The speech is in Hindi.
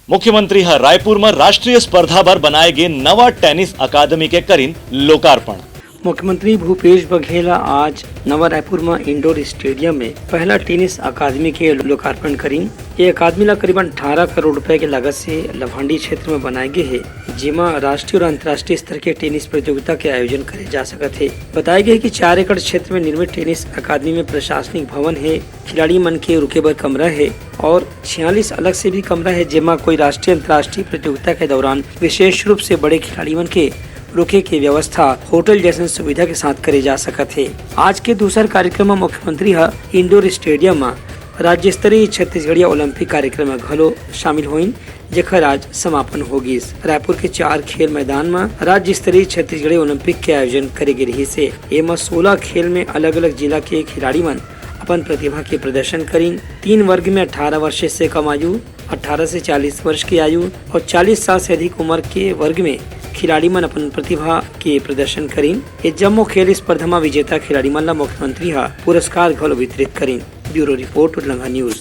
मुख्यमंत्री रायपुर में राष्ट्रीय स्पर्धा बर बनाए गए नवा टेनिस अकादमी के करीन लोकार्पण। मुख्यमंत्री भूपेश बघेल आज नवा रायपुर में इंडोर स्टेडियम में पहला टेनिस अकादमी के लोकार्पण करीन। ये अकादमी ला करीबन 18 करोड़ रुपए के लागत से लभांडी क्षेत्र में बनाए गए है, जेमा राष्ट्रीय और अंतर्राष्ट्रीय स्तर के टेनिस प्रतियोगिता के आयोजन करे जा सकत है। बताया गया कि 4 एकड़ क्षेत्र में निर्मित टेनिस अकादमी में प्रशासनिक भवन है, खिलाड़ी मन के रुके बर कमरा है और 46 अलग से भी कमरा है, जेमा कोई राष्ट्रीय अंतर्राष्ट्रीय प्रतियोगिता के दौरान विशेष रूप से बड़े खिलाड़ी मन के रुके की व्यवस्था होटल जैसे सुविधा के साथ करे जा सकत है। आज के दूसरे कार्यक्रम में मुख्यमंत्री इंडोर स्टेडियम में राज्य स्तरीय छत्तीसगढ़िया ओलंपिक कार्यक्रम में घलो शामिल होइन, जेकर आज समापन होगी। रायपुर के 4 खेल मैदान में राज्य स्तरीय छत्तीसगढ़ी ओलंपिक के आयोजन करे गए रही से। एमा 16 खेल में अलग अलग जिला के खिलाड़ी मन अपन प्रतिभा के प्रदर्शन करीन। 3 वर्ग में 18 वर्ष से कम आयु, 18 से 40 वर्ष की आयु और 40 साल से अधिक उम्र के वर्ग में खिलाड़ी मन अपन प्रतिभा के प्रदर्शन करीन। ये जम्मो खेल स्पर्धा में विजेता खिलाड़ी मन ला मुख्यमंत्री पुरस्कार घलो वितरित करीन। ब्यूरो रिपोर्ट उलंघा न्यूज।